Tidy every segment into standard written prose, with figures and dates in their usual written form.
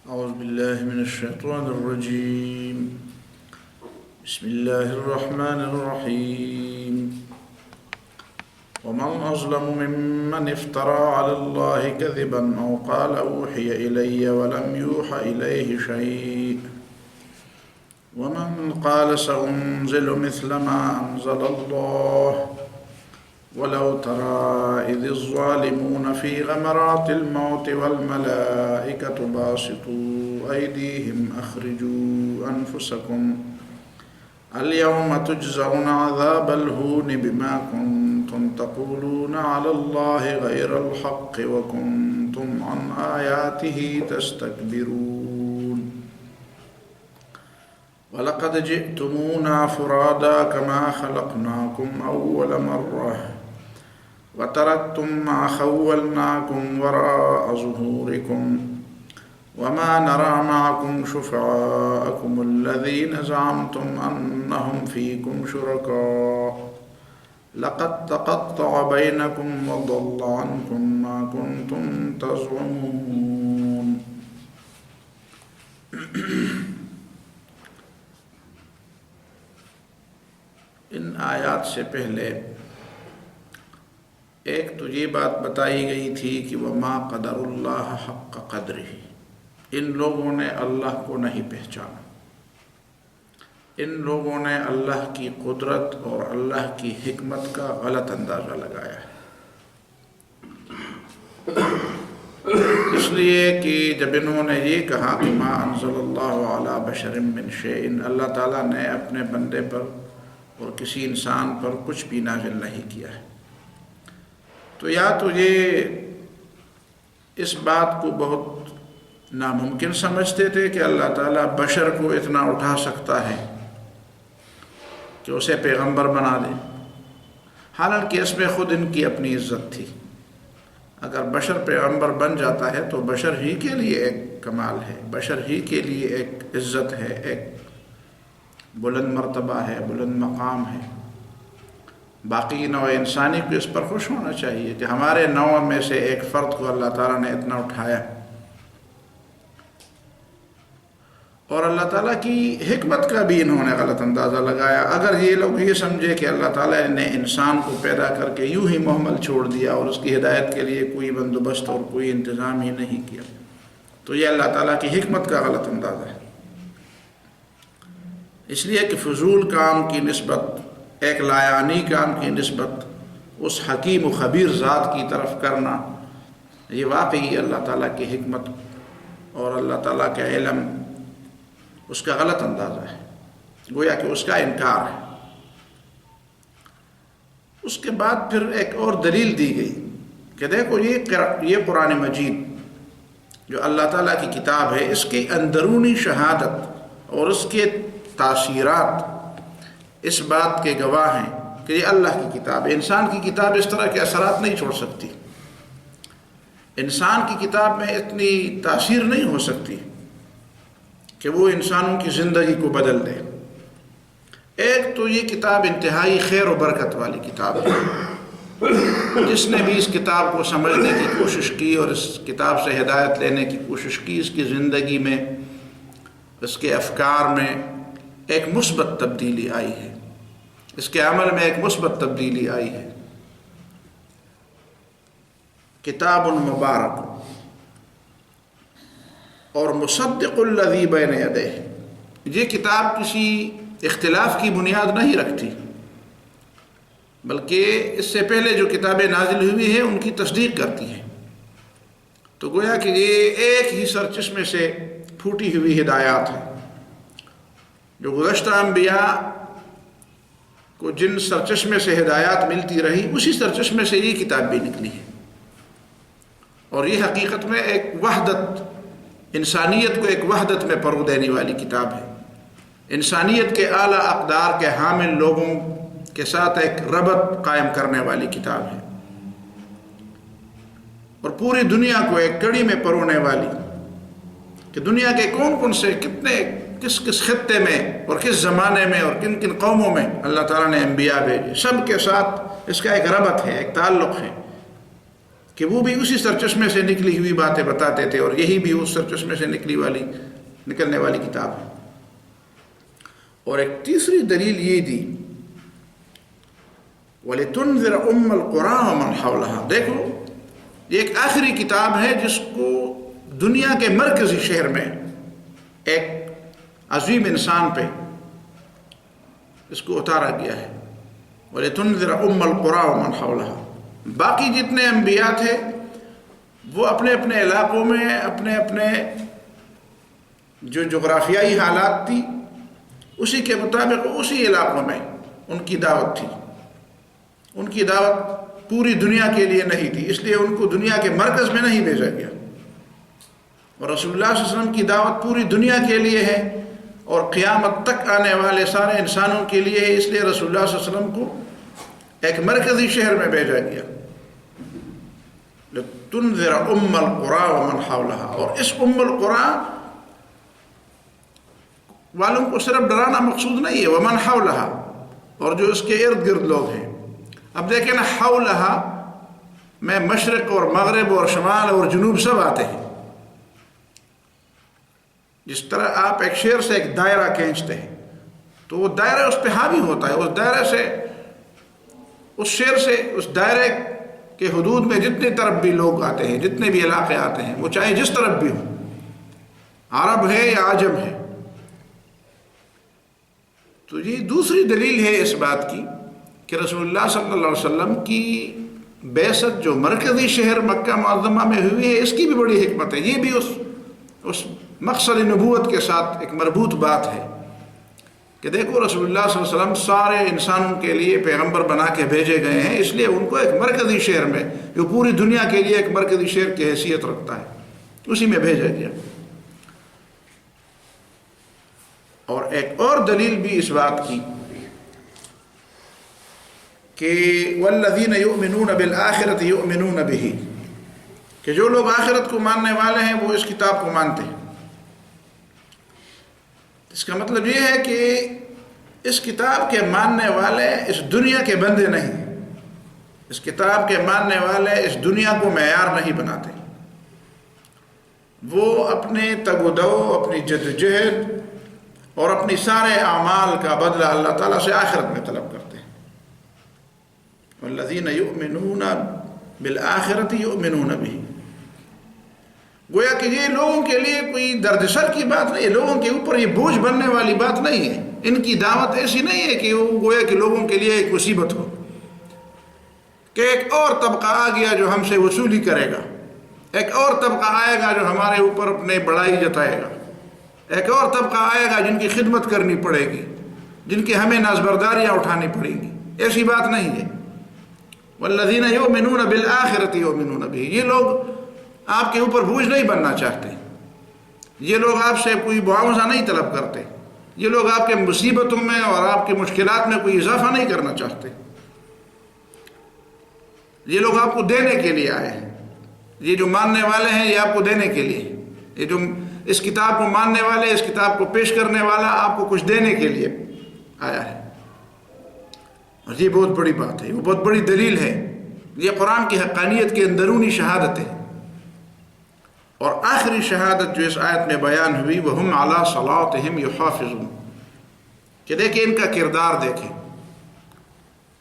أعوذ بالله من الشيطان الرجيم. بسم الله الرحمن الرحيم. ومن أظلم ممن افترى على الله كذبا أو قال أوحي إلي ولم يوح إليه شيء ومن قال سأنزل مثل ما أنزل الله ولو ترى إذ الظالمون في غمرات الموت والملائكة باسطوا أيديهم أخرجوا أنفسكم اليوم تجزون عذاب الهون بما كنتم تقولون على الله غير الحق وكنتم عن آياته تستكبرون ولقد جئتمونا فرادا كما خلقناكم أول مرة وتركتم ما خولناكم وراء ظهوركم وما نرى معكم شفعاءكم الذين زعمتم أنهم فيكم شركاء لقد تقطع بينكم وضل عنكم ما كنتم تزعمون. ان آیات سے پہلے ایک تو یہ بات بتائی گئی تھی کہ وما قدر اللہ حق قدرہ، ان لوگوں نے اللہ کو نہیں پہچانا، ان لوگوں نے اللہ کی قدرت اور اللہ کی حکمت کا غلط اندازہ لگایا ہے، اس لیے کہ جب انہوں نے یہ کہا کہ ما انزل اللہ علی بشر من شیء، اللہ تعالیٰ نے اپنے بندے پر اور کسی انسان پر کچھ بھی نازل نہیں کیا ہے، تو یا تو یہ اس بات کو بہت ناممکن سمجھتے تھے کہ اللہ تعالیٰ بشر کو اتنا اٹھا سکتا ہے کہ اسے پیغمبر بنا دے، حالانکہ اس میں خود ان کی اپنی عزت تھی۔ اگر بشر پیغمبر بن جاتا ہے تو بشر ہی کے لیے ایک کمال ہے، بشر ہی کے لیے ایک عزت ہے، ایک بلند مرتبہ ہے، بلند مقام ہے۔ باقی نوع انسانی کو اس پر خوش ہونا چاہیے کہ ہمارے نوع میں سے ایک فرد کو اللہ تعالیٰ نے اتنا اٹھایا، اور اللہ تعالیٰ کی حکمت کا بھی انہوں نے غلط اندازہ لگایا۔ اگر یہ لوگ یہ سمجھے کہ اللہ تعالیٰ نے انسان کو پیدا کر کے یوں ہی محمل چھوڑ دیا اور اس کی ہدایت کے لیے کوئی بندوبست اور کوئی انتظام ہی نہیں کیا، تو یہ اللہ تعالیٰ کی حکمت کا غلط اندازہ ہے۔ اس لیے کہ فضول کام کی نسبت، ایک لایانی کام کی نسبت اس حکیم و خبیر ذات کی طرف کرنا، یہ واقعی اللہ تعالیٰ کی حکمت اور اللہ تعالیٰ کے علم، اس کا غلط اندازہ ہے، گویا کہ اس کا انکار ہے۔ اس کے بعد پھر ایک اور دلیل دی گئی کہ دیکھو یہ قرآن مجید جو اللہ تعالیٰ کی کتاب ہے، اس کی اندرونی شہادت اور اس کے تاثیرات اس بات کے گواہ ہیں کہ یہ اللہ کی کتاب ہے۔ انسان کی کتاب اس طرح کے اثرات نہیں چھوڑ سکتی، انسان کی کتاب میں اتنی تاثیر نہیں ہو سکتی کہ وہ انسانوں کی زندگی کو بدل دے۔ ایک تو یہ کتاب انتہائی خیر و برکت والی کتاب ہے، جس نے بھی اس کتاب کو سمجھنے کی کوشش کی اور اس کتاب سے ہدایت لینے کی کوشش کی، اس کی زندگی میں، اس کے افکار میں ایک مثبت تبدیلی آئی ہے، اس کے عمل میں ایک مثبت تبدیلی آئی ہے۔ کتاب مبارک اور مصدق الذی بین یدیہ، یہ کتاب کسی اختلاف کی بنیاد نہیں رکھتی، بلکہ اس سے پہلے جو کتابیں نازل ہوئی ہیں ان کی تصدیق کرتی ہیں۔ تو گویا کہ یہ ایک ہی سرچشمے سے پھوٹی ہوئی ہدایات ہیں، جو گزشتہ انبیاء کو جن سرچشمے سے ہدایات ملتی رہی، اسی سرچشمے سے یہ کتاب بھی نکلی ہے، اور یہ حقیقت میں ایک وحدت، انسانیت کو ایک وحدت میں پرو دینے والی کتاب ہے، انسانیت کے اعلیٰ اقدار کے حامل لوگوں کے ساتھ ایک ربط قائم کرنے والی کتاب ہے، اور پوری دنیا کو ایک کڑی میں پرونے والی کہ دنیا کے کون کون سے کس کس خطے میں اور کس زمانے میں اور کن کن قوموں میں اللہ تعالیٰ نے انبیاء بھیجے، سب کے ساتھ اس کا ایک ربط ہے، ایک تعلق ہے، کہ وہ بھی اسی سرچشمے سے نکلی ہوئی باتیں بتاتے تھے، اور یہی بھی اس سرچشمے سے نکلنے والی کتاب ہے۔ اور ایک تیسری دلیل یہ دی، وَلِتُنذِرَ أُمَّ الْقُرَىٰ وَمَنْ حَوْلَهَا، دیکھو یہ ایک آخری کتاب ہے جس کو دنیا کے مرکزی شہر میں ایک عظیم انسان پہ اس کو اتارا گیا ہے۔ وَلِتُنذِرَ أُمَّ الْقُرَىٰ وَمَنْ حَوْلَهَا، باقی جتنے انبیاء تھے وہ اپنے اپنے علاقوں میں اپنے اپنے جو جغرافیائی حالات تھی اسی کے مطابق اسی علاقوں میں ان کی دعوت تھی۔ ان کی دعوت پوری دنیا کے لیے نہیں تھی، اس لیے ان کو دنیا کے مرکز میں نہیں بھیجا گیا، اور رسول اللہ صلی اللہ علیہ وسلم کی دعوت پوری دنیا کے لیے ہے اور قیامت تک آنے والے سارے انسانوں کے لیے ہے، اس لیے رسول اللہ صلی اللہ علیہ وسلم کو ایک مرکزی شہر میں بھیجا گیا۔ لِتُنذِرَ أُمَّ الْقُرَىٰ وَمَنْ حَوْلَهَا، اور اس ام القرآن والوں کو صرف ڈرانا مقصود نہیں ہے، وَمَنْ حَوْلَهَا، اور جو اس کے ارد گرد لوگ ہیں۔ اب دیکھیں نا، حَوْلَهَا میں مشرق اور مغرب اور شمال اور جنوب سب آتے ہیں۔ جس طرح آپ ایک شیر سے ایک دائرہ کھینچتے ہیں تو وہ دائرہ اس پہ حاوی ہوتا ہے، اس دائرے سے، اس شیر سے، اس دائرے کے حدود میں جتنی طرف بھی لوگ آتے ہیں، جتنے بھی علاقے آتے ہیں، وہ چاہے جس طرف بھی ہوں، عرب ہے یا عجم ہے۔ تو یہ دوسری دلیل ہے اس بات کی کہ رسول اللہ صلی اللہ علیہ وسلم کی بعثت جو مرکزی شہر مکہ معظمہ میں ہوئی ہے، اس کی بھی بڑی حکمت ہے۔ یہ بھی اس مقصد نبوت کے ساتھ ایک مربوط بات ہے کہ دیکھو رسول اللہ صلی اللہ علیہ وسلم سارے انسانوں کے لیے پیغمبر بنا کے بھیجے گئے ہیں، اس لیے ان کو ایک مرکزی شہر میں، جو پوری دنیا کے لیے ایک مرکزی شہر کی حیثیت رکھتا ہے، اسی میں بھیجا گیا۔ اور ایک اور دلیل بھی اس بات کی کہ وَالَّذِينَ يُؤْمِنُونَ بِالْآخِرَةِ يُؤْمِنُونَ بِهِ، کہ جو لوگ آخرت کو ماننے والے ہیں وہ اس کتاب کو مانتے ہیں۔ اس کا مطلب یہ ہے کہ اس کتاب کے ماننے والے اس دنیا کے بندے نہیں، اس کتاب کے ماننے والے اس دنیا کو معیار نہیں بناتے، وہ اپنے تگ و دو، اپنی جدوجہد اور اپنی سارے اعمال کا بدلہ اللہ تعالیٰ سے آخرت میں طلب کرتے ہیں۔ والذین یؤمنون بالآخرۃ یؤمنون بہ، گویا کہ یہ لوگوں کے لیے کوئی دردسر کی بات نہیں ہے، لوگوں کے اوپر یہ بوجھ بننے والی بات نہیں ہے۔ ان کی دعوت ایسی نہیں ہے کہ وہ گویا کہ لوگوں کے لیے ایک مصیبت ہو کہ ایک اور طبقہ آ گیا جو ہم سے وصولی کرے گا، ایک اور طبقہ آئے گا جو ہمارے اوپر اپنے بڑائی جتائے گا، ایک اور طبقہ آئے گا جن کی خدمت کرنی پڑے گی، جن کی ہمیں نازبرداریاں اٹھانی پڑیں گی۔ ایسی بات نہیں ہے۔ والذین یؤمنون بالآخرۃ یؤمنون بہ، یہ لوگ آپ کے اوپر بوجھ نہیں بننا چاہتے، یہ لوگ آپ سے کوئی معاوضہ نہیں طلب کرتے، یہ لوگ آپ کے مصیبتوں میں اور آپ کے مشکلات میں کوئی اضافہ نہیں کرنا چاہتے، یہ لوگ آپ کو دینے کے لیے آئے ہیں۔ یہ جو ماننے والے ہیں یہ آپ کو دینے کے لیے، یہ جو اس کتاب کو ماننے والے، اس کتاب کو پیش کرنے والا آپ کو کچھ دینے کے لیے آیا ہے، اور یہ بہت بڑی بات ہے، وہ بہت بڑی دلیل ہے۔ یہ قرآن کی حقانیت کی اندرونی شہادت ہے۔ اور آخری شہادت جو اس آیت میں بیان ہوئی، وَهُمْ عَلَىٰ صَلَاتِهِمْ يُحَافِظُونَ، کہ دیکھیں ان کا کردار، دیکھیں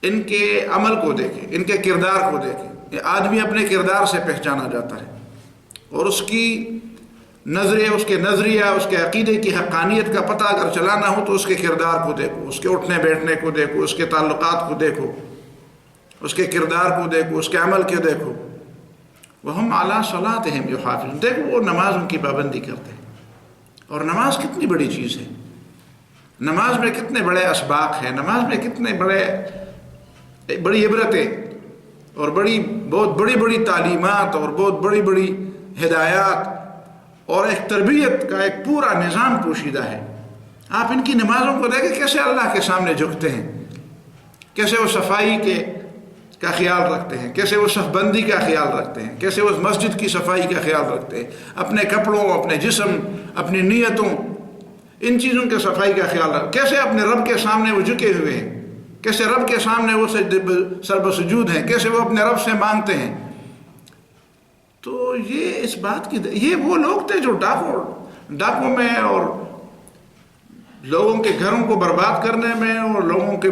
ان کے عمل کو، دیکھیں ان کے کردار کو، دیکھیں۔ یہ آدمی اپنے کردار سے پہچانا جاتا ہے، اور اس کی نظریہ، اس کے نظریہ، اس کے عقیدے کی حقانیت کا پتہ اگر چلانا ہو تو اس کے کردار کو دیکھو، اس کے اٹھنے بیٹھنے کو دیکھو، اس کے تعلقات کو دیکھو، اس کے کردار کو دیکھو، اس کے عمل کو دیکھو۔ وَهُمْ عَلَىٰ صَلَاتِهِمْ يُحَافِظُونَ، دیکھو وہ نماز ان کی پابندی کرتے ہیں، اور نماز کتنی بڑی چیز ہے، نماز میں کتنے بڑے اسباق ہیں، نماز میں کتنے بڑی عبرتیں اور بہت بڑی تعلیمات اور بہت بڑی ہدایات اور ایک تربیت کا ایک پورا نظام پوشیدہ ہے۔ آپ ان کی نمازوں کو دیکھیں کیسے اللہ کے سامنے جھکتے ہیں، کیسے وہ صفائی کا خیال رکھتے ہیں، کیسے وہ صف بندی کا خیال رکھتے ہیں، کیسے وہ مسجد کی صفائی کا خیال رکھتے ہیں، اپنے کپڑوں، اپنے جسم، اپنی نیتوں، ان چیزوں کے صفائی کا خیال رکھتے ہیں، کیسے اپنے رب کے سامنے وہ جھکے ہوئے ہیں، کیسے رب کے سامنے وہ سر بسجود ہیں، کیسے وہ اپنے رب سے مانگتے ہیں۔ تو یہ اس بات کی یہ وہ لوگ تھے جو ڈاکوں میں اور لوگوں کے گھروں کو برباد کرنے میں اور لوگوں کے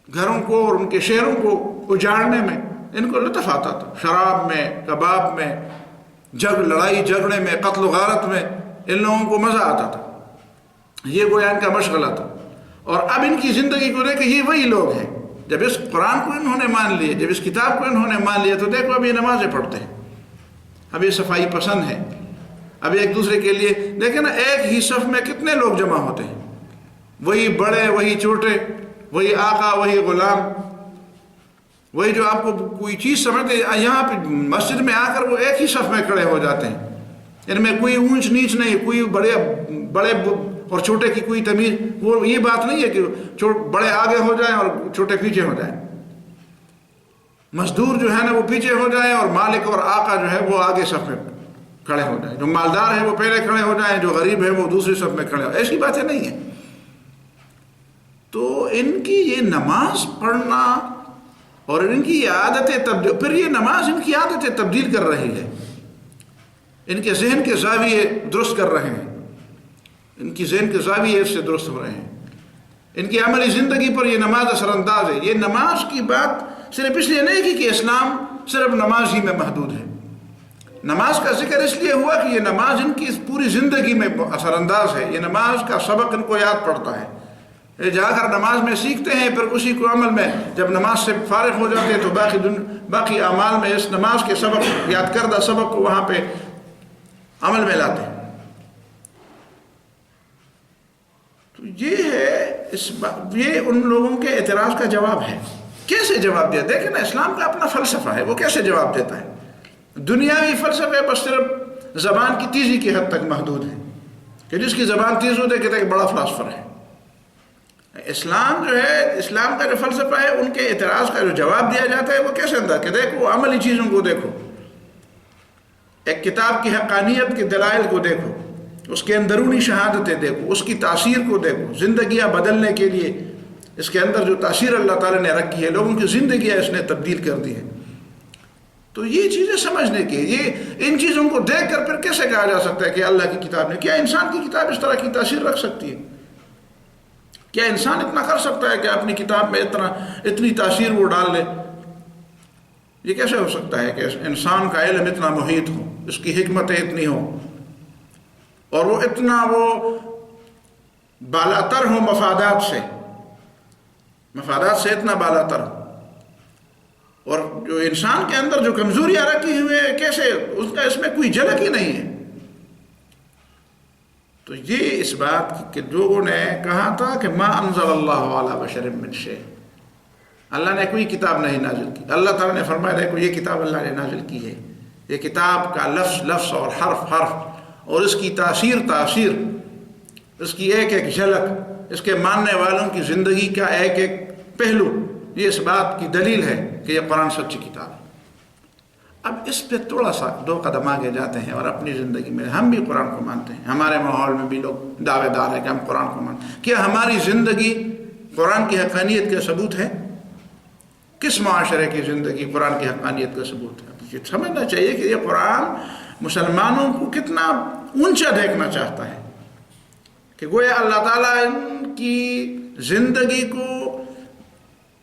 گھروں کو اور ان کے شہروں کو اجاڑنے میں ان کو لطف آتا تھا. شراب میں، کباب میں، لڑائی جھگڑے میں، قتل و غارت میں ان لوگوں کو مزہ آتا تھا. یہ گویا ان کا مشغلہ تھا. اور اب ان کی زندگی کو دیکھ یہ وہی لوگ ہیں. جب اس قرآن کو انہوں نے مان لیے، جب اس کتاب کو انہوں نے مان لیا، تو دیکھو اب یہ نمازیں پڑھتے ہیں، اب یہ صفائی پسند ہے، اب ایک دوسرے کے لیے دیکھیں نا، ایک ہی صف میں کتنے لوگ جمع ہوتے ہیں، وہی بڑے وہی چھوٹے، وہی آقا وہی غلام، وہی جو آپ کو کوئی چیز سمجھتے ہیں. یہاں پہ مسجد میں آ کر وہ ایک ہی صف میں کھڑے ہو جاتے ہیں. ان میں کوئی اونچ نیچ نہیں، کوئی بڑے اور چھوٹے کی کوئی تمیز. وہ یہ بات نہیں ہے کہ بڑے آگے ہو جائیں اور چھوٹے پیچھے ہو جائیں. مزدور جو ہے نا وہ پیچھے ہو جائیں اور مالک اور آقا جو ہے وہ آگے صف میں کھڑے ہو جائیں. جو مالدار ہے وہ پہلے کھڑے ہو جائیں، جو غریب ہے وہ دوسری صف میں کھڑے ہو. ایسی باتیں نہیں ہیں. تو ان کی یہ نماز پڑھنا اور ان کی یہ عادتیں تبدیل، پھر یہ نماز ان کی عادتیں تبدیل کر رہی ہے، ان کے ذہن کے زاویے درست کر رہے ہیں، ان کی ذہن کے زاویے اس سے درست ہو رہے ہیں. ان کی عملی زندگی پر یہ نماز اثر انداز ہے. یہ نماز کی بات صرف اس لیے نہیں کہ اسلام صرف نماز ہی میں محدود ہے. نماز کا ذکر اس لیے ہوا کہ یہ نماز ان کی پوری زندگی میں اثر انداز ہے. یہ نماز کا سبق ان کو یاد پڑتا ہے. جا کر نماز میں سیکھتے ہیں، پھر اسی کو عمل میں جب نماز سے فارغ ہو جاتے ہیں تو باقی اعمال میں اس نماز کے سبق، یاد کردہ سبق کو وہاں پہ عمل میں لاتے ہیں. تو یہ ہے یہ ان لوگوں کے اعتراض کا جواب ہے. کیسے جواب دیا؟ دیکھیں نا، اسلام کا اپنا فلسفہ ہے، وہ کیسے جواب دیتا ہے. دنیاوی فلسفے بس صرف زبان کی تیزی کی حد تک محدود ہے کہ جس کی زبان تیز ہوتی ہے کہتے ہیں کہ بڑا فلاسفر ہے. اسلام جو ہے، اسلام کا جو فلسفہ ہے، ان کے اعتراض کا جو جواب دیا جاتا ہے وہ کیسے انداز کہ دیکھو عملی چیزوں کو دیکھو، ایک کتاب کی حقانیت کے دلائل کو دیکھو، اس کے اندرونی شہادتیں دیکھو، اس کی تاثیر کو دیکھو، زندگیاں بدلنے کے لیے اس کے اندر جو تاثیر اللہ تعالیٰ نے رکھی ہے، لوگوں کی زندگیاں اس نے تبدیل کر دی ہے. تو یہ چیزیں سمجھنے کی، یہ ان چیزوں کو دیکھ کر پھر کیسے کہا جا سکتا ہے کہ اللہ کی کتاب نے، کیا انسان کی کتاب اس طرح کی تاثیر رکھ سکتی ہے؟ کیا انسان اتنا کر سکتا ہے کہ اپنی کتاب میں اتنی تاثیر وہ ڈال لے؟ یہ کیسے ہو سکتا ہے کہ انسان کا علم اتنا محیط ہو، اس کی حکمتیں اتنی ہوں اور وہ اتنا بالاتر ہو مفادات سے اتنا بالاتر ہو، اور جو انسان کے اندر جو کمزوریاں رکھی ہوئی ہیں کیسے اس میں کوئی جھلک ہی نہیں ہے. تو یہ اس بات کہ لوگوں نے کہا تھا کہ ما انزل اللہ علی بشر من شیء، اللہ نے کوئی کتاب نہیں نازل کی. اللہ تعالیٰ نے فرمایا دیکھو یہ کتاب اللہ نے نازل کی ہے. یہ کتاب کا لفظ اور حرف اور اس کی تاثیر، اس کی ایک ایک جھلک، اس کے ماننے والوں کی زندگی کا ایک ایک پہلو، یہ اس بات کی دلیل ہے کہ یہ قرآن سچی کتاب ہے. اب اس پہ تھوڑا سا 2 قدم آگے جاتے ہیں اور اپنی زندگی میں ہم بھی قرآن کو مانتے ہیں. ہمارے ماحول میں بھی لوگ دعوے دار ہیں کہ ہم قرآن کو مانتے ہیں. کیا ہماری زندگی قرآن کی حقانیت کا ثبوت ہے؟ کس معاشرے کی زندگی قرآن کی حقانیت کا ثبوت ہے؟ یہ سمجھنا چاہیے کہ یہ قرآن مسلمانوں کو کتنا اونچا دیکھنا چاہتا ہے کہ گویا اللہ تعالیٰ ان کی زندگی کو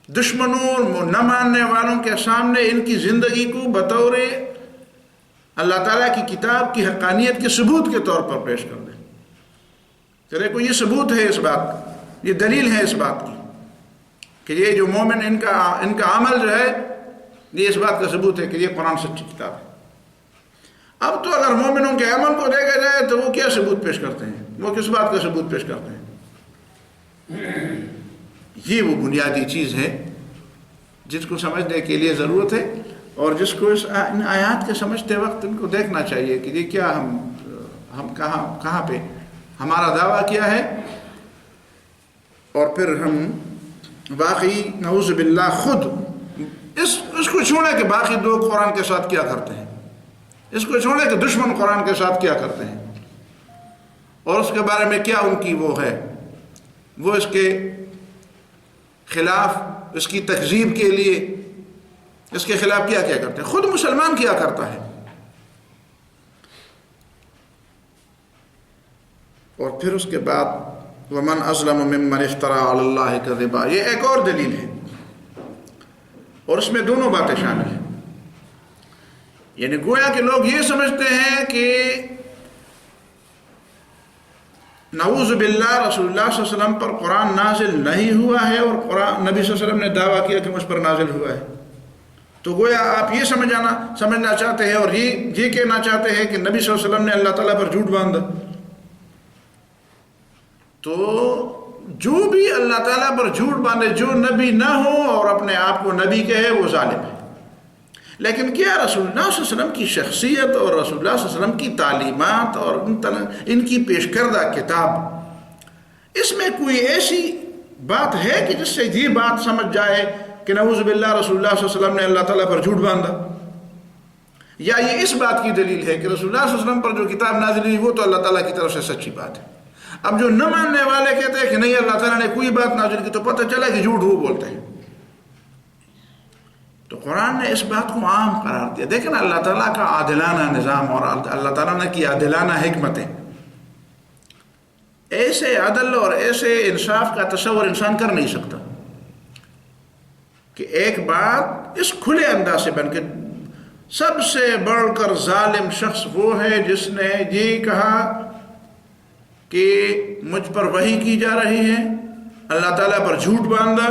دشمنوں اور نہ ماننے والوں کے سامنے ان کی زندگی کو بطور اللہ تعالیٰ کی کتاب کی حقانیت کے ثبوت کے طور پر پیش کر دیں. کہ دیکھو یہ ثبوت ہے اس بات کا، یہ دلیل ہے اس بات کی کہ یہ جو مومن ان کا عمل جو ہے یہ اس بات کا ثبوت ہے کہ یہ قرآن سچی کتاب ہے. اب تو اگر مومنوں کے عمل کو دیکھا جائے تو وہ کیا ثبوت پیش کرتے ہیں؟ وہ کس بات کا ثبوت پیش کرتے ہیں؟ یہ وہ بنیادی چیز ہے جس کو سمجھنے کے لیے ضرورت ہے، اور جس کو ان آیات کے سمجھتے وقت ان کو دیکھنا چاہیے کہ یہ کیا ہم کہاں پہ ہمارا دعویٰ کیا ہے، اور پھر ہم باقی نعوذ باللہ خود اس کو چھوڑے کہ باقی لوگ قرآن کے ساتھ کیا کرتے ہیں، اس کو چھوڑے کہ دشمن قرآن کے ساتھ کیا کرتے ہیں، اور اس کے بارے میں کیا ان کی وہ ہے، وہ اس کے خلاف، اس کی تکذیب کے لیے اس کے خلاف کیا کیا کرتے ہیں. خود مسلمان کیا کرتا ہے. اور پھر اس کے بعد وَمَنْ أَظْلَمُ مِمَّنِ افْتَرَىٰ عَلَى اللَّهِ كَذِبًا، یہ ایک اور دلیل ہے اور اس میں دونوں باتیں شامل ہیں. یعنی گویا کہ لوگ یہ سمجھتے ہیں کہ نعوذ باللہ رسول اللہ صلی اللہ علیہ وسلم پر قرآن نازل نہیں ہوا ہے اور قرآن نبی صلی اللہ علیہ وسلم نے دعویٰ کیا کہ مجھ پر نازل ہوا ہے. تو گویا آپ یہ سمجھنا چاہتے ہیں اور یہ کہنا چاہتے ہیں کہ نبی صلی اللہ علیہ وسلم نے اللہ تعالیٰ پر جھوٹ باندھا. تو جو بھی اللہ تعالیٰ پر جھوٹ باندھے، جو نبی نہ ہو اور اپنے آپ کو نبی کہے، وہ ظالم ہے. لیکن کیا رسول اللہ صلی اللہ علیہ وسلم کی شخصیت اور رسول اللہ صلی اللہ علیہ وسلم کی تعلیمات اور ان کی پیش کردہ کتاب، اس میں کوئی ایسی بات ہے کہ جس سے یہ بات سمجھ جائے کہ نعوذ باللہ رسول اللہ صلی اللہ علیہ وسلم نے اللہ تعالیٰ پر جھوٹ باندھا؟ یا یہ اس بات کی دلیل ہے کہ رسول اللہ صلی اللہ علیہ وسلم پر جو کتاب نازل ہوئی وہ تو اللہ تعالیٰ کی طرف سے سچی بات ہے. اب جو نہ ماننے والے کہتے ہیں کہ نہیں اللہ تعالیٰ نے کوئی بات نازل کی، تو پتہ چلا کہ جھوٹ وہ بولتے ہیں. تو قرآن نے اس بات کو عام قرار دیا. دیکھیں نا اللہ تعالیٰ کا عادلانہ نظام اور اللہ تعالیٰ نے کی عادلانہ حکمتیں. ایسے عدل اور ایسے انصاف کا تصور انسان کر نہیں سکتا کہ ایک بات اس کھلے انداز سے بن کے سب سے بڑھ کر ظالم شخص وہ ہے جس نے یہ کہا کہ مجھ پر وحی کی جا رہی ہے، اللہ تعالیٰ پر جھوٹ باندھا،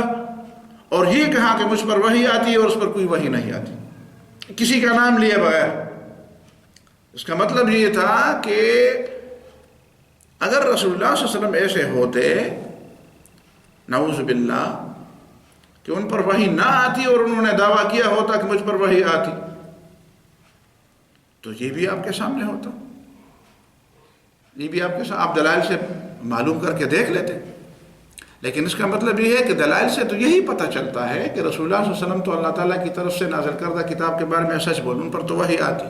اور یہ کہا کہ مجھ پر وحی آتی ہے اور اس پر کوئی وحی نہیں آتی، کسی کا نام لیے بغیر. اس کا مطلب یہ تھا کہ اگر رسول اللہ صلی اللہ علیہ وسلم ایسے ہوتے نعوذ باللہ کہ ان پر وحی نہ آتی اور انہوں نے دعویٰ کیا ہوتا کہ مجھ پر وحی آتی، تو یہ بھی آپ کے سامنے ہوتا، یہ بھی آپ کے سامنے، آپ دلائل سے معلوم کر کے دیکھ لیتے. لیکن اس کا مطلب یہ ہے کہ دلائل سے تو یہی پتہ چلتا ہے کہ رسول اللہ صلی اللہ علیہ وسلم تو اللہ تعالیٰ کی طرف سے نازل کردہ کتاب کے بارے میں سچ بول، ان پر تو وحی آتی.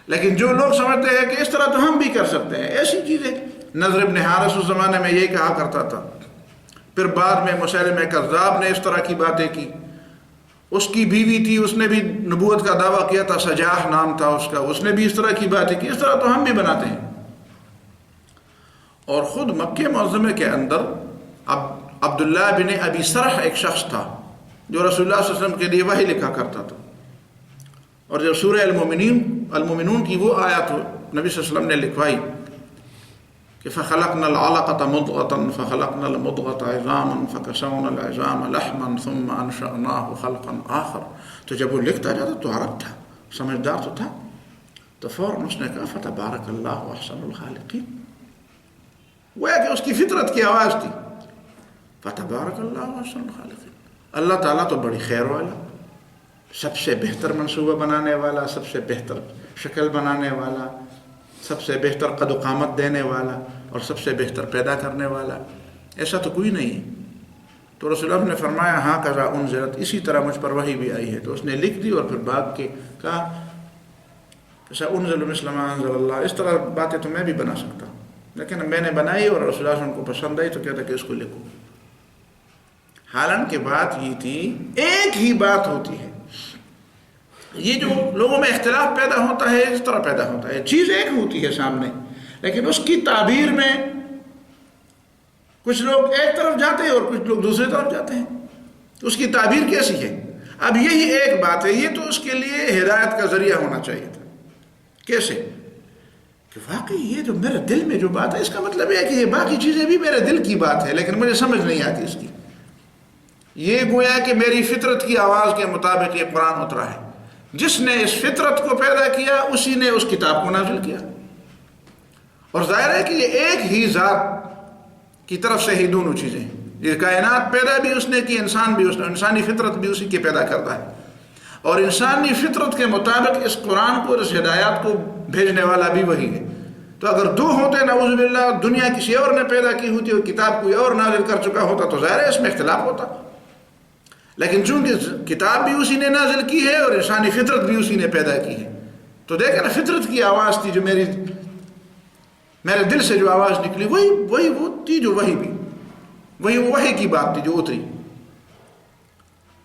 لیکن جو لوگ سمجھتے ہیں کہ اس طرح تو ہم بھی کر سکتے ہیں ایسی چیزیں، نضر ابن حارث اس زمانے میں یہی کہا کرتا تھا. پھر بعد میں مسیلمہ کذاب نے اس طرح کی باتیں کی. اس کی بیوی تھی، اس نے بھی نبوت کا دعویٰ کیا تھا، سجاح نام تھا اس کا، اس نے بھی اس طرح کی باتیں کی. اس طرح تو ہم بھی بناتے ہیں. اور خود مکہ معظمہ کے اندر عبداللہ بن ابی سرح ایک شخص تھا جو رسول اللہ صلی اللہ علیہ وسلم کے لیے وحی لکھا کرتا تھا. اور جب سورہ المومنون کی وہ آیت نبی صلی اللہ علیہ وسلم نے لکھوائی کہ فَخَلَقْنَا الْعَلَقَةَ مُضْغَةً فَخَلَقْنَا الْمُضْغَةَ عِظَامًا فَكَسَوْنَا الْعِظَامَ لَحْمًا ثُمَّ أَنشَأْنَاهُ خَلْقًا آخَرَ. تو جب وہ لکھتا جاتا تو عرب تھا، سمجھدار تو تھا، تو فوراً اس نے کہا فَتَبَارَكَ اللَّهُ أَحْسَنُ الْخَالِقِينَ. وہ ہے کہ اس کی فطرت کی آواز تھی، فَتَبَارَكَ اللَّهُ أَحْسَنُ الْخَالِقِينَ. اللہ تعالیٰ تو بڑی خیر والا، سب سے بہتر منصوبہ بنانے والا، سب سے بہتر شکل بنانے والا، سب سے بہتر قد و قامت دینے والا اور سب سے بہتر پیدا کرنے والا، ایسا تو کوئی نہیں ہے. تو رسول اللہ نے فرمایا ہاں کذا انزلت، اسی طرح مجھ پر وحی بھی آئی ہے. تو اس نے لکھ دی اور پھر بھاگ کے کہا ایسا انزل مثل ما انزل اللہ. اس طرح باتیں تو میں بھی بنا سکتا ہوں، لیکن میں نے بنائی اور رسول اللہ صلی اللہ علیہ وسلم کو پسند آئی تو کہتا کہ اس کو لکھو. حالانکہ بات یہ تھی، ایک ہی بات ہوتی ہے. یہ جو لوگوں میں اختلاف پیدا ہوتا ہے اس طرح پیدا ہوتا ہے، چیز ایک ہوتی ہے سامنے، لیکن اس کی تعبیر میں کچھ لوگ ایک طرف جاتے ہیں اور کچھ لوگ دوسری طرف جاتے ہیں. اس کی تعبیر کیسی ہے؟ اب یہی ایک بات ہے، یہ تو اس کے لیے ہدایت کا ذریعہ ہونا چاہیے تھا. کیسے؟ کہ واقعی یہ جو میرے دل میں جو بات ہے، اس کا مطلب ہے کہ یہ باقی چیزیں بھی میرے دل کی بات ہے لیکن مجھے سمجھ نہیں آتی اس کی. یہ گویا کہ میری فطرت کی آواز کے مطابق یہ قرآن اترا ہے. جس نے اس فطرت کو پیدا کیا اسی نے اس کتاب کو نازل کیا. اور ظاہر ہے کہ یہ ایک ہی ذات کی طرف سے ہی دونوں چیزیں، یہ کائنات پیدا بھی اس نے کی، انسان بھی اس نے، انسانی فطرت بھی اسی کے پیدا کرتا ہے. اور انسانی فطرت کے مطابق اس قرآن کو، اس ہدایات کو بھیجنے والا بھی وہی ہے. تو اگر دو ہوتے نعوذ باللہ، دنیا کسی اور نے پیدا کی ہوتی اور کتاب کوئی اور نازل کر چکا ہوتا تو ظاہر ہے اس میں اختلاف ہوتا. لیکن چونکہ کتاب بھی اسی نے نازل کی ہے اور انسانی فطرت بھی اسی نے پیدا کی ہے، تو دیکھیں نا فطرت کی آواز تھی جو میرے دل سے جو آواز نکلی وہی وہ تھی جو وہی بھی، وہی کی بات تھی جو اتری.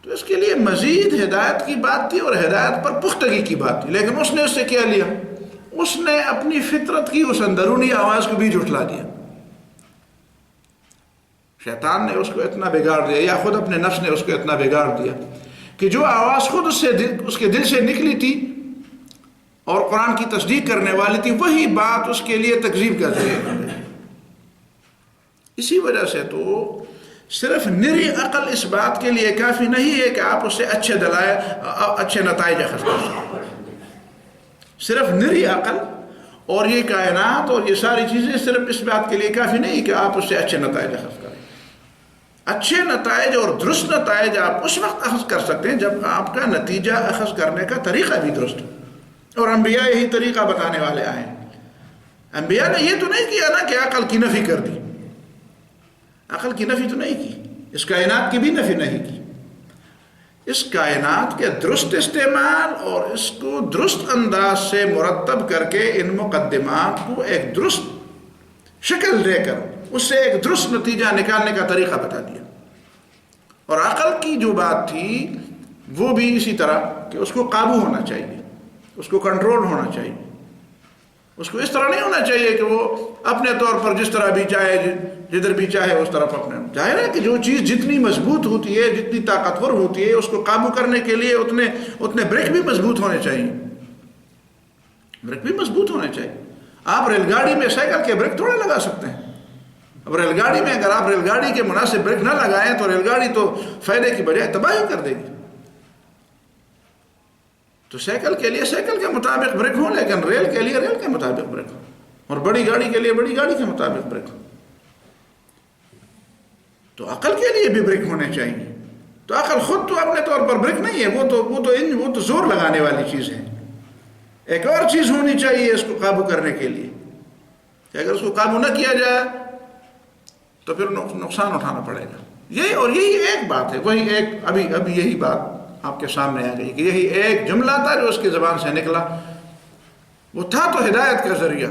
تو اس کے لیے مزید ہدایت کی بات تھی اور ہدایت پر پختگی کی بات تھی، لیکن اس نے اس سے کیا لیا؟ اس نے اپنی فطرت کی اس اندرونی آواز کو بھی جھٹلا دیا۔ شیطان نے اس کو اتنا بگاڑ دیا، یا خود اپنے نفس نے اس کو اتنا بگاڑ دیا کہ جو آواز خود اس کے دل سے نکلی تھی اور قرآن کی تصدیق کرنے والی تھی، وہی بات اس کے لیے تکذیب کر رہی ہے۔ اسی وجہ سے تو صرف نری عقل اس بات کے لیے کافی نہیں ہے کہ آپ اس سے اچھے نتائج اخذ کر سکیں۔ صرف نری عقل اور یہ کائنات اور یہ ساری چیزیں صرف اس بات کے لیے کافی نہیں کہ آپ اس سے اچھے نتائج اخذ کریں۔ اچھے نتائج اور درست نتائج آپ اس وقت اخذ کر سکتے ہیں جب آپ کا نتیجہ اخذ کرنے کا طریقہ بھی درست ہو، اور انبیاء یہی طریقہ بتانے والے آئے ہیں۔ انبیاء نے یہ تو نہیں کیا نا کہ عقل کی نفی کر دی، عقل کی نفی تو نہیں کی، اس کائنات کی بھی نفی نہیں کی۔ اس کائنات کے درست استعمال اور اس کو درست انداز سے مرتب کر کے ان مقدمات کو ایک درست شکل دے کر اس سے ایک درست نتیجہ نکالنے کا طریقہ بتا دیا۔ اور عقل کی جو بات تھی وہ بھی اسی طرح کہ اس کو قابو ہونا چاہیے، اس کو کنٹرول ہونا چاہیے، اس کو اس طرح نہیں ہونا چاہیے کہ وہ اپنے طور پر جس طرح بھی چاہے، جدھر بھی چاہے اس طرف اپنے۔ ظاہر ہے کہ جو چیز جتنی مضبوط ہوتی ہے، جتنی طاقتور ہوتی ہے، اس کو قابو کرنے کے لیے اتنے بریک بھی مضبوط ہونے چاہیے، بریک بھی مضبوط ہونے چاہیے۔ آپ ریل گاڑی میں سائیکل کے بریک تھوڑے لگا سکتے ہیں۔ اب ریل گاڑی میں اگر آپ ریل گاڑی کے مناسب بریک نہ لگائیں تو ریل گاڑی تو فائدے کی بجائے تباہی کر دے گی۔ تو سائیکل کے لیے سائیکل کے مطابق بریک ہو، لیکن ریل کے لیے ریل کے مطابق بریک ہو، اور بڑی گاڑی کے لیے بڑی گاڑی کے مطابق بریک ہو۔ تو عقل کے لیے بھی بریک ہونے چاہیے۔ تو عقل خود تو اپنے طور پر بریک نہیں ہے، وہ تو زور لگانے والی چیز ہے۔ ایک اور چیز ہونی چاہیے اس کو قابو کرنے کے لیے کہ اگر اس کو قابو نہ کیا جائے تو پھر نقصان اٹھانا پڑے گا۔ یہی ایک بات ہے، وہی ایک ابھی یہی بات آپ کے سامنے آ گئی کہ یہی ایک جملہ تھا جو اس کی زبان سے نکلا، وہ تھا تو ہدایت کا ذریعہ،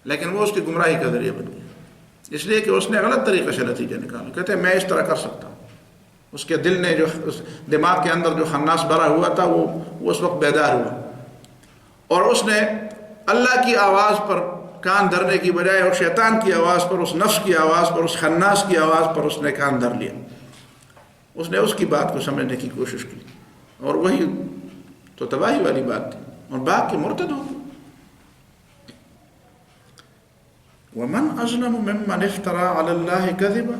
لیکن وہ اس کی گمراہی کا ذریعہ بن گیا، اس لیے کہ اس نے غلط طریقے سے نتیجہ نکالا۔ کہتے ہیں میں اس طرح کر سکتا ہوں۔ اس کے دل نے دماغ کے اندر جو خناس بھرا ہوا تھا وہ اس وقت بیدار ہوا، اور اس نے اللہ کی آواز پر کان دھرنے کی بجائے اور شیطان کی آواز پر، اس نفس کی آواز پر، اس خناس کی آواز پر اس نے کان دھر لیا۔ اس نے اس کی بات کو سمجھنے کی کوشش کی، اور وہی تو تباہی والی بات تھی، اور باغ کے مرتد ہو۔ وَمَنْ أَظْلَمُ مِمَّنِ افْتَرَىٰ عَلَى اللَّهِ كَذِبًا،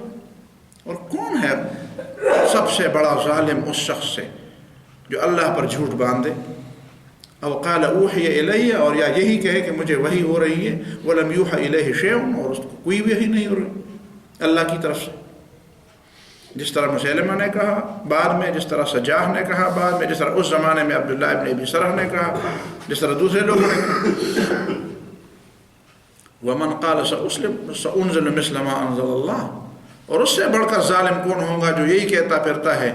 اور کون ہے سب سے بڑا ظالم اس شخص سے جو اللہ پر جھوٹ باندھے۔ او قال اوحی الیہ، اور یا یہی کہے کہ مجھے وحی ہو رہی ہے، ولم یوحى الیہ شیء، اور اس کو کوئی وحی نہیں ہو رہی اللہ کی طرف سے، جس طرح مسیلمہ نے کہا بعد میں، جس طرح سجاح نے کہا بعد میں، جس طرح اس زمانے میں عبداللہ ابن ابی سرح نے کہا، جس طرح دوسرے لوگوں نے کہا۔ ومن قال سأنزل مثل ما انزل اللہ، اور اس سے بڑھ کر ظالم کون ہوگا جو یہی کہتا پھرتا ہے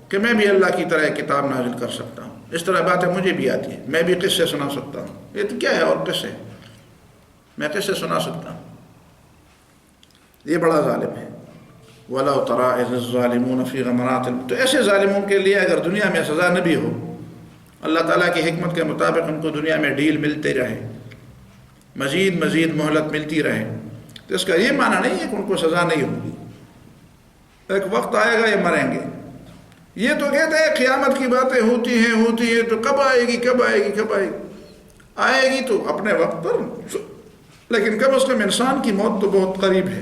کہ میں بھی اللہ کی طرح ایک کتاب نازل کر سکتا ہوں، اس طرح باتیں مجھے بھی آتی ہیں، میں بھی قصے سنا سکتا ہوں۔ یہ تو کیا ہے، اور قصے، میں قصے سنا سکتا ہوں، یہ بڑا ظالم ہے۔ وَلَوْ تَرَىٰ إِذِ الظَّالِمُونَ فِي غَمَرَاتِ الْمَوْتِ، تو ایسے ظالموں کے لیے اگر دنیا میں سزا نہ بھی ہو، اللہ تعالیٰ کی حکمت کے مطابق ان کو دنیا میں ڈیل ملتے رہے، مزید مہلت ملتی رہے، تو اس کا یہ معنی نہیں ہے کہ ان کو سزا نہیں ہوگی۔ ایک وقت آئے گا یہ مریں گے۔ یہ تو کہتے ہیں قیامت کی باتیں ہوتی ہیں تو کب آئے گی، آئے گی تو اپنے وقت پر، لیکن کم از کم انسان کی موت تو بہت قریب ہے۔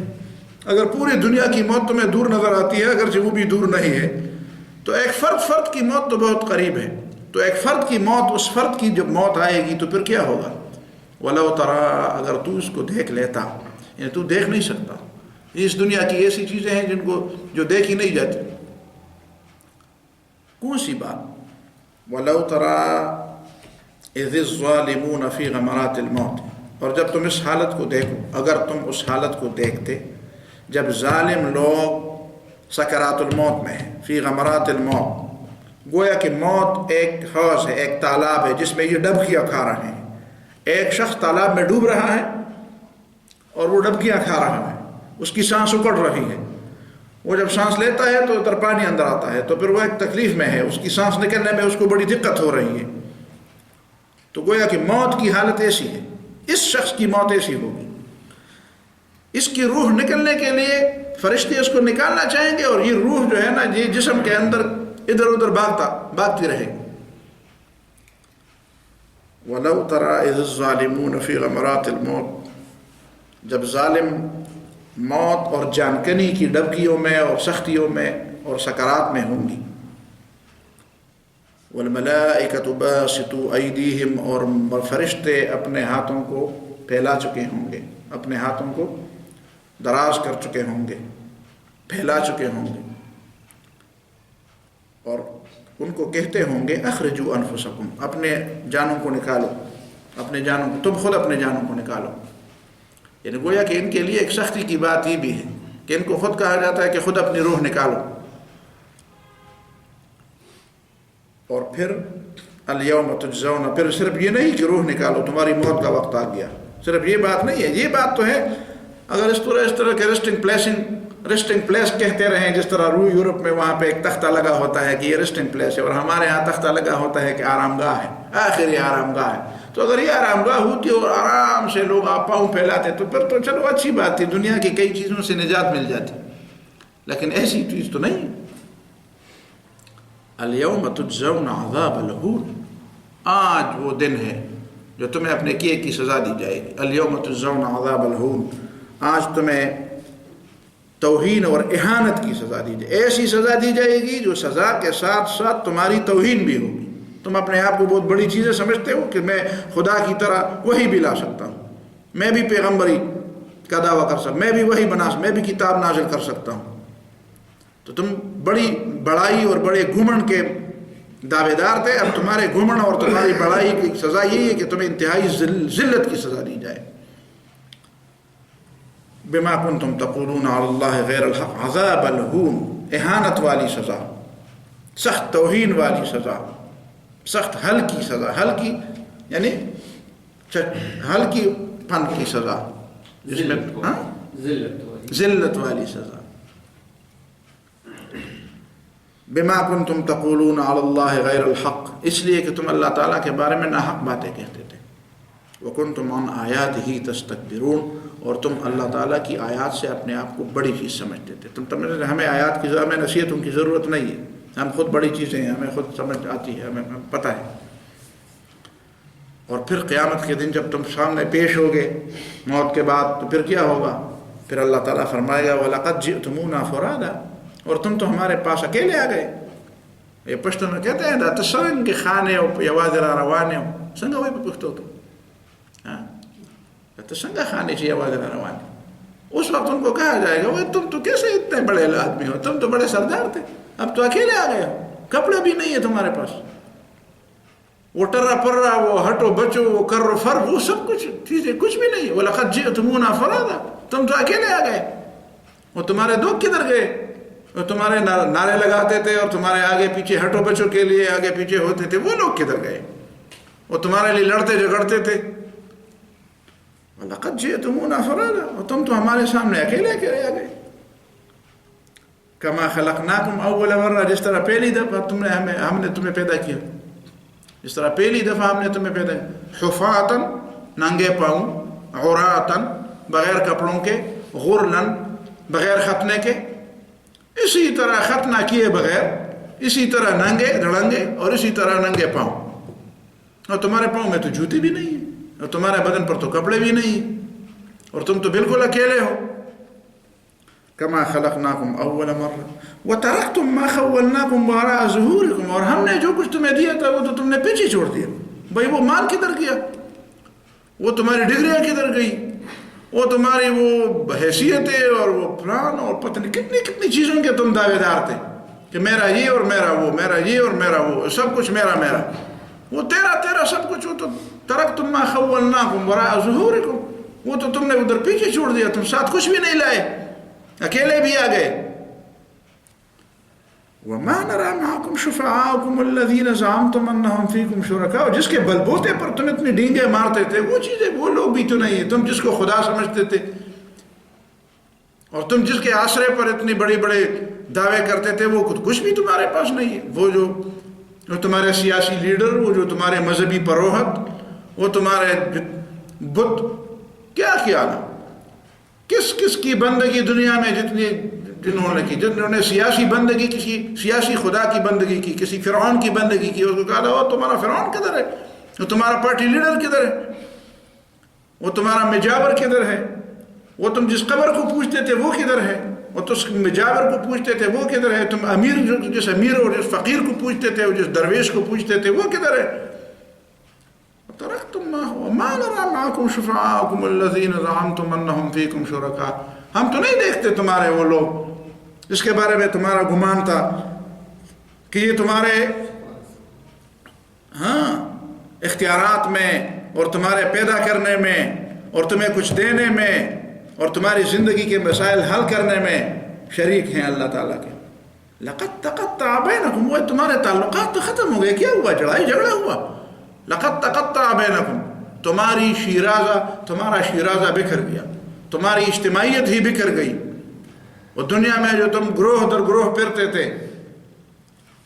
اگر پوری دنیا کی موت تمہیں دور نظر آتی ہے، اگرچہ وہ بھی دور نہیں ہے، تو ایک فرد کی موت تو بہت قریب ہے۔ تو ایک فرد کی موت، اس فرد کی جب موت آئے گی تو پھر کیا ہوگا؟ وَلَوْ تَرَىٰ، اگر تو اس کو دیکھ لیتا، یعنی تو دیکھ نہیں سکتا، اس دنیا کی ایسی چیزیں ہیں جن کو جو دیکھی نہیں جاتی۔ کون سی بات؟ وَلَوْ تَرَىٰ إِذِ الظَّالِمُونَ فِي غَمَرَاتِ الْمَوْتِ، اور جب تم اس حالت کو دیکھو، اگر تم اس حالت کو دیکھتے جب ظالم لوگ سکرات الموت میں ہیں، فی غمرات الموت، گویا کہ موت ایک حوض ہے، ایک تالاب ہے جس میں یہ ڈبکیاں کھا رہے ہیں۔ ایک شخص تالاب میں ڈوب رہا ہے اور وہ ڈبکیاں کھا رہا ہے، اس کی سانس اکڑ رہی ہے، وہ جب سانس لیتا ہے تو ادھر پانی اندر آتا ہے، تو پھر وہ ایک تکلیف میں ہے، اس کی سانس نکلنے میں اس کو بڑی دقت ہو رہی ہے. تو گویا کہ موت کی حالت ایسی ہے، اس شخص کی موت ایسی ہوگی. اس کی روح نکلنے کے لیے فرشتے اس کو نکالنا چاہیں گے، اور یہ روح جو ہے نا یہ جسم کے اندر ادھر ادھر بھاگتی رہے گی. وَلَوْ تَرَى إِذِ الظَّالِمُونَ فِي غَمَرَاتِ الْمَوْتِ، جب ظالم موت اور جان کنی کی ڈبکیوں میں اور سختیوں میں اور سکرات میں ہوں گی. وَالْمَلَائِكَةُ بَاسِطُو أَيْدِيهِمْ، اور فرشتے اپنے ہاتھوں کو پھیلا چکے ہوں گے، اپنے ہاتھوں کو دراز کر چکے ہوں گے، پھیلا چکے ہوں گے، اور ان کو کہتے ہوں گے اخرجوا انفسکم، اپنے جانوں کو نکالو، اپنے جانوں کو، تم خود اپنے جانوں کو نکالو. یعنی گویا کہ ان کے لیے ایک سختی کی بات یہ بھی ہے کہ ان کو خود کہا جاتا ہے کہ خود اپنی روح نکالو. اور پھر الیوم تجزون، پھر صرف یہ نہیں کہ روح نکالو تمہاری موت کا وقت آ گیا، صرف یہ بات نہیں ہے. یہ بات تو ہے اگر اس طرح کے ریسٹنگ پلیس کہتے رہیں، جس طرح یورپ میں وہاں پہ ایک تختہ لگا ہوتا ہے کہ یہ ریسٹنگ پلیس ہے، اور ہمارے ہاں تختہ لگا ہوتا ہے کہ آرام گاہ ہے، آخری آرام گاہ ہے. تو اگر یہ آرام گاہ ہوتی اور آرام سے لوگ پاؤں پھیلاتے تو پھر تو چلو اچھی بات تھی، دنیا کی کئی چیزوں سے نجات مل جاتی، لیکن ایسی چیز تو نہیں. الیوم تجزون عذاب الہون، آج وہ دن ہے جو تمہیں اپنے کیے کی سزا دی جائے گی. الیوم تجزون عذاب الہون، آج تمہیں توہین اور اہانت کی سزا دی جائے، ایسی سزا دی جائے گی جو سزا کے ساتھ ساتھ تمہاری توہین بھی ہوگی. تم اپنے آپ کو بہت بڑی چیزیں سمجھتے ہو کہ میں خدا کی طرح وہی بھی لا سکتا ہوں، میں بھی پیغمبری کا دعویٰ کر سکتا، میں بھی وہی میں بھی کتاب نازل کر سکتا ہوں. تو تم بڑی بڑائی اور بڑے گھمنڈ کے دعوے دار تھے، اب تمہارے گھمنڈ اور تمہاری بڑائی کی سزا یہی ہے کہ تمہیں انتہائی ذلت کی سزا دی جائے. بما کنتم تقولون علی اللہ غیر الحق، عذاب الہون، اہانت والی سزا، سخت توہین والی سزا، سخت ہلکی سزا، ہلکی یعنی ہلکی پن کی سزا، جس میں ذلت والی سزا. بما کنتم تقولون علی اللہ غیر الحق، اس لیے کہ تم اللہ تعالیٰ کے بارے میں ناحق باتیں کہتے تھے. وکنتم عن آیاتہ تستکبرون، اور تم اللہ تعالیٰ کی آیات سے اپنے آپ کو بڑی چیز سمجھتے تھے. تم ہمیں آیات کی ہمیں نصیحتوں کی ضرورت نہیں ہے، ہم خود بڑی چیزیں ہیں، ہمیں خود سمجھ آتی ہے، ہمیں پتہ ہے. اور پھر قیامت کے دن جب تم سامنے پیش ہوگے موت کے بعد، تو پھر کیا ہوگا؟ پھر اللہ تعالیٰ فرمائے گا وَلَقَدْ جِئْتُمُونَا فُرَادًا، اور تم تو ہمارے پاس اکیلے آ گئے. یہ پشتو میں کہتے ہیں دا تسرن کے خانے ہو یواز را روانے ہو سنگا ہوئی پہ پشتو تو تو سنگا خانے چاہیے یواز را روانے. اس وقت ان کو کہا جائے گا وہ تم تو کیسے اتنے بڑے آدمی ہو، تم تو بڑے سردار تھے، اب تو اکیلے آ گئے ہو، کپڑے بھی نہیں ہے تمہارے پاس. وہ ٹرا پرا، وہ ہٹو بچو، وہ کرو فر، وہ سب کچھ چیزیں کچھ بھی نہیں. وَلَقَدْ جِئْتُمُونَا فُرَادًا، تم تو اکیلے آ گئے. وہ تمہارے دوست کدھر گئے؟ وہ تمہارے نعرے لگاتے تھے اور تمہارے آگے پیچھے ہٹو بچوں کے لیے آگے پیچھے ہوتے تھے، وہ لوگ کدھر گئے؟ وہ تمہارے لیے لڑتے جھگڑتے تھے. وَلَقَدْ جِئْتُمُونَا فُرَادًا، اور تم تو ہمارے سامنے اکیلے اکیلے آ گئے. كَمَا خَلَقْنَاكُمْ أَوَّلَ مَرَّةٍ، جس طرح پہلی دفعہ ہم نے تمہیں پیدا کیا، جس طرح پہلی دفعہ ہم نے تمہیں پیدا کیا. حُفَاةً، ننگے پاؤں، عُرَاةً، بغیر کپڑوں کے، غُرْلًا، بغیر ختنے کے، اسی طرح ختنہ کیے بغیر، اسی طرح ننگے دھڑنگے اور اسی طرح ننگے پاؤں. اور تمہارے پاؤں میں تو جوتے بھی نہیں ہیں، اور تمہارے بدن پر تو کپڑے بھی نہیں ہیں، اور تم تو بالکل اکیلے ہو. کما خلقناکم اول مرہ وترکتم ما خولناکم وراء ظہورکم، اور ہم نے جو کچھ تمہیں دیا تھا وہ تو تم نے پیچھے چھوڑ دیا. بھائی وہ مال کدھر گیا؟ وہ تمہاری ڈگریاں کدھر گئی؟ وہ تمہاری وہ حیثیتیں اور وہ پلان اور پتہ نہیں کتنی کتنی چیزوں کے تم دعوے دار تھے کہ میرا یہ اور میرا وہ، میرا یہ اور میرا وہ، سب کچھ میرا میرا، وہ تیرا سب کچھ. وہ تو ترکتم ما خولناکم وراء ظہورکم، وہ تو تم نے ادھر پیچھے چھوڑ دیا، تم ساتھ کچھ بھی نہیں لائے، اکیلے بھی آ گئے. وَمَا نَرَى مَعَكُمْ شُفَعَاءَكُمُ الَّذِينَ زَعَمْتُمْ أَنَّهُمْ فِيكُمْ شُرَكَاءُ، جس کے بلبوتے پر تم اتنی ڈینگے مارتے تھے، وہ چیزیں وہ لوگ بھی تو نہیں ہیں، تم جس کو خدا سمجھتے تھے. اور تم جس کے آسرے پر اتنی بڑے بڑے دعوے کرتے تھے وہ کچھ بھی تمہارے پاس نہیں ہے. وہ جو تمہارے سیاسی لیڈر، وہ جو تمہارے مذہبی پروہت، وہ تمہارے بت، کیا نا کس کس کی بندگی دنیا میں جنہوں نے کی، جنہوں نے سیاسی بندگی، کسی سیاسی خدا کی بندگی کی، کسی فرعون کی بندگی کی. اس کو کہا تھا وہ تمہارا فرعون کدھر ہے، وہ تمہارا پارٹی لیڈر کدھر ہے، وہ تمہارا مجاور کدھر ہے، وہ تم جس قبر کو پوچھتے تھے وہ کدھر ہے، وہ تو مجاور کو پوچھتے تھے وہ کدھر ہے، تم جس امیر اور جس فقیر کو پوچھتے تھے، جس درویش کو پوچھتے تھے وہ کدھر ہے. ترکتم ما نرى معكم شفعاءكم الذين زعمتم انهم فيكم شركاء. ہم تو نہیں دیکھتے تمہارے وہ لوگ جس کے بارے میں تمہارا گمان تھا کہ یہ تمہارے اختیارات میں اور تمہارے پیدا کرنے میں اور تمہیں کچھ دینے میں اور تمہاری زندگی کے مسائل حل کرنے میں شریک ہیں اللہ تعالیٰ کے. لقد تقطع بینکم، وہ تمہارے تعلقات تو ختم ہو گئے. کیا ہوا؟ لڑائی جھگڑا ہوا. لقد تقطع بینکم، تمہارا شیرازہ بکھر گیا، تمہاری اجتماعیت ہی بکھر گئی. اور دنیا میں جو تم گروہ در گروہ پھرتے تھے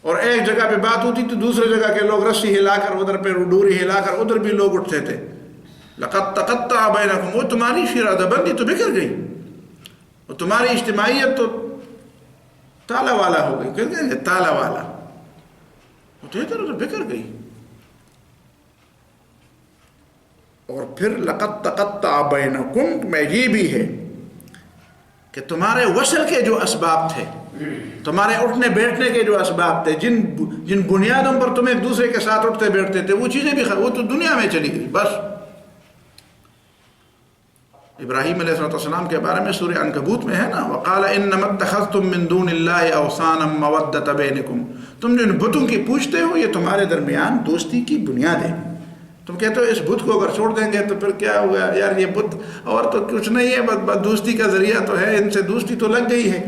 اور ایک جگہ پہ بات ہوتی تو دوسرے جگہ کے لوگ رسی ہلا کر ادھر پہ ڈوری ہلا کر ادھر بھی لوگ اٹھتے تھے. لقد تقطع بینکم، وہ تمہاری شیرازہ بندی تو بکھر گئی اور تمہاری اجتماعیت تو تالا والا ہو گئی. کہتے ہیں تالا والا، وہ تو ادھر ادھر بکھر گئی. اور پھر لقد تقطع بینکم میں یہ بھی ہے کہ تمہارے وصل کے جو اسباب تھے، تمہارے اٹھنے بیٹھنے کے جو اسباب تھے، جن بنیادوں پر تم ایک دوسرے کے ساتھ اٹھتے بیٹھتے تھے، وہ چیزیں بھی وہ تو دنیا میں چلی گئی. بس ابراہیم علیہ السلام کے بارے میں سورہ عنکبوت میں ہے نا، وقال انما اتخذتم من دون اللہ اوثانا مودۃ بینکم. تم جو ان بتوں کی پوچھتے ہو یہ تمہارے درمیان دوستی کی بنیاد ہے. تم کہتے ہو اس بت کو اگر چھوڑ دیں گے تو پھر کیا ہوگا یار، یہ بت اور تو کچھ نہیں ہے، بس دوستی کا ذریعہ تو ہے، ان سے دوستی تو لگ گئی ہے.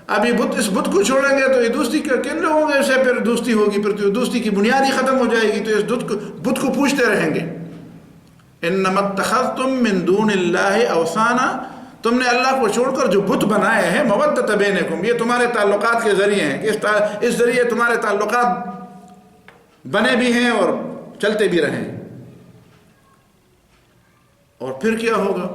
اب یہ اس بت کو چھوڑیں گے تو یہ دوستی کن لوگوں گے سے پھر دوستی ہوگی، پھر دوستی کی بنیاد ہی ختم ہو جائے گی. تو اس بت کو پوچھتے رہیں گے. انما اتخذتم من دون اللہ اوثانا، تم نے اللہ کو چھوڑ کر جو بت بنائے ہیں، مودۃ بینکم، یہ تمہارے تعلقات کے ذریعے ہیں کہ اس ذریعے تمہارے تعلقات بنے بھی ہیں اور چلتے بھی رہیں. اور پھر کیا ہوگا؟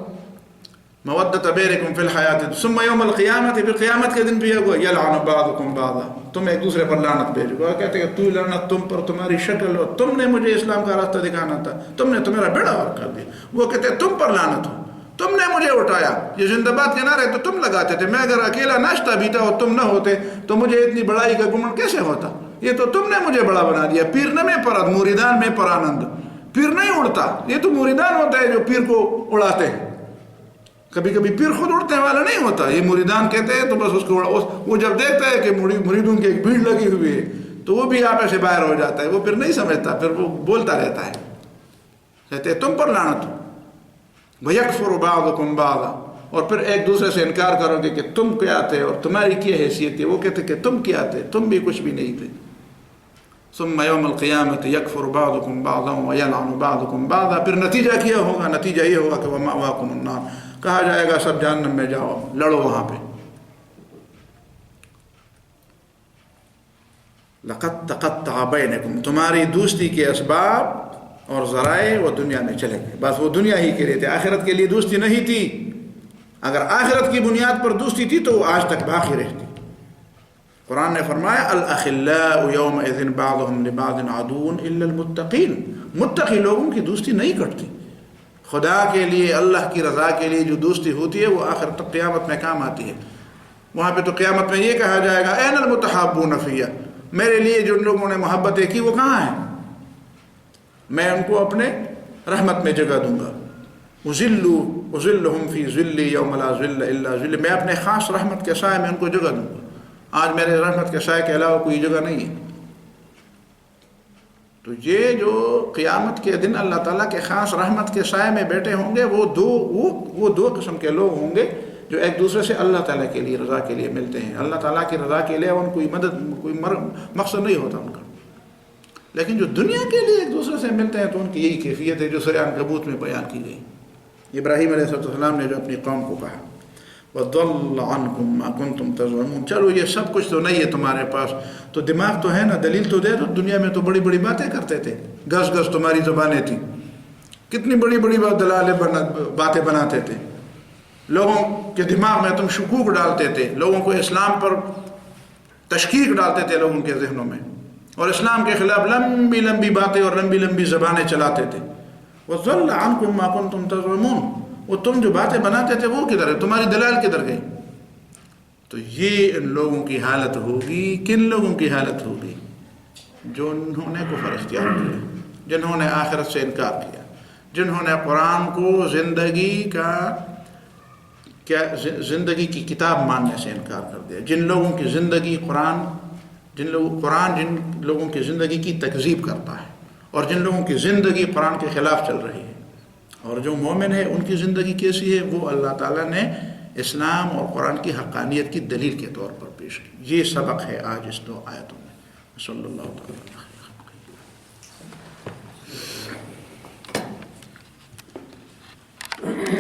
مودۃ بینکم فی الحیات ثم یوم القیامت، پھر قیامت کے دن بھی ہوگا یلعن بعضکم بعضا، تم ایک دوسرے پر لعنت بھیجو گے. کہتے ہیں کہ تو لعنت تم پر، تمہاری شکل ہو، تم نے مجھے اسلام کا راستہ دکھانا تھا، تم نے تو میرا بیڑا اور کر دیا. وہ کہتے ہیں تم پر لعنت ہو، تم نے مجھے اٹھایا. یہ زندہ باد کے نعرے تو تم لگاتے تھے، میں اگر اکیلا ناشتہ بھی تھا اور تم نہ ہوتے تو مجھے اتنی بڑائی کا گمنڈ کیسے ہوتا. یہ تو تم نے مجھے بڑا بنا دیا. پیر نہ میں پرد موریدان میں پر آنند. پیر نہیں اڑتا، یہ تو موریدان ہوتا ہے جو پیر کو اڑاتے ہیں. کبھی کبھی پیر خود اڑنے والا نہیں ہوتا، یہ موریدان کہتے ہیں. تو بس اس کو وہ جب دیکھتا ہے کہ مریدوں کی ایک بھیڑ لگی ہوئی ہے تو وہ بھی آپے سے باہر ہو جاتا ہے. وہ پھر نہیں سمجھتا، پھر وہ بولتا رہتا ہے. کہتے ہیں تم پر لعنت ہو. وَيَكْفُرُ بَعْضُكُمْ بَعْضًا، اور پھر ایک دوسرے سے انکار کرو گے کہ تم کیا تھے اور تمہاری کیا حیثیت تھی. وہ کہتے کہ تم کیا تھے، تم بھی کچھ بھی نہیں تھے. ثم یوم القیامت یکفر بعضکم بعضا ویلعن بعضکم بعضا. پھر نتیجہ کیا ہوگا؟ نتیجہ یہ ہوگا کہ ومأواکم النار، کہا جائے گا سب جہنم میں جاؤ، لڑو وہاں پہ. لقد تقطع بینکم، تمہاری دوستی کے اسباب اور ذرائع وہ دنیا میں چلے گئے. بس وہ دنیا ہی کے لیے تھے، آخرت کے لیے دوستی نہیں تھی. اگر آخرت کی بنیاد پر دوستی تھی تو وہ آج تک باقی رہتی. قرآن نے فرمایا الاخلاء یومئذ بعضهم لبعض عدو الا المتقین. متقی لوگوں کی دوستی نہیں کٹتی. خدا کے لیے، اللہ کی رضا کے لیے جو دوستی ہوتی ہے وہ آخر تک قیامت میں کام آتی ہے. وہاں پہ تو قیامت میں یہ کہا جائے گا این المتحابون فی، میرے لیے جن لوگوں نے محبتیں کی وہ کہاں ہیں؟ میں ان کو اپنے رحمت میں جگہ دوں گا. اظلهم فی ظلی یوم لا ظل الا ظل، میں اپنے خاص رحمت کے سائے میں ان کو جگہ دوں گا. آج میرے رحمت کے سائے کے علاوہ کوئی جگہ نہیں ہے. تو یہ جو قیامت کے دن اللہ تعالیٰ کے خاص رحمت کے سائے میں بیٹھے ہوں گے وہ دو قسم کے لوگ ہوں گے جو ایک دوسرے سے اللہ تعالیٰ کے لیے، رضا کے لیے ملتے ہیں. اللہ تعالیٰ کی رضا کے لیے ان کوئی مدد، کوئی مقصد نہیں ہوتا ان کا. لیکن جو دنیا کے لیے ایک دوسرے سے ملتے ہیں تو ان کی یہی کیفیت ہے جو سورہ عنکبوت میں بیان کی گئی. ابراہیم علیہ السلام نے جو اپنی قوم کو کہا وَضَلَّ عَنْكُمْ مَا كُنْتُمْ تَزْعُمُونَ. چلو یہ سب کچھ تو نہیں ہے تمہارے پاس، تو دماغ تو ہے نا، دلیل تو دے دو. دنیا میں تو بڑی بڑی باتیں کرتے تھے، گز گز تمہاری زبانیں تھیں، کتنی بڑی بڑی باتیں بناتے تھے، لوگوں کے دماغ میں تم شکوک ڈالتے تھے، لوگوں کو اسلام پر تشکیک ڈالتے تھے لوگوں کے ذہنوں میں، اور اسلام کے خلاف لمبی لمبی باتیں اور لمبی لمبی زبانیں چلاتے تھے. وَضَلَّ عَنْكُمْ مَا كُنْتُمْ تَزْعُمُونَ. وہ تم جو باتیں بناتے تھے وہ کدھر ہے، تمہاری دلائل کدھر گئی؟ تو یہ ان لوگوں کی حالت ہوگی. کن لوگوں کی حالت ہوگی؟ جو انہوں نے کفر اختیار کیا، جنہوں نے آخرت سے انکار کیا، جنہوں نے قرآن کو زندگی کی کتاب ماننے سے انکار کر دیا، جن لوگوں کی زندگی قرآن جن لوگوں کی زندگی کی تکذیب کرتا ہے، اور جن لوگوں کی زندگی قرآن کے خلاف چل رہی ہے. اور جو مومن ہے ان کی زندگی کیسی ہے، وہ اللہ تعالیٰ نے اسلام اور قرآن کی حقانیت کی دلیل کے طور پر پیش کی. یہ سبق ہے آج اس دو آیتوں میں. صلی اللہ تعالیٰ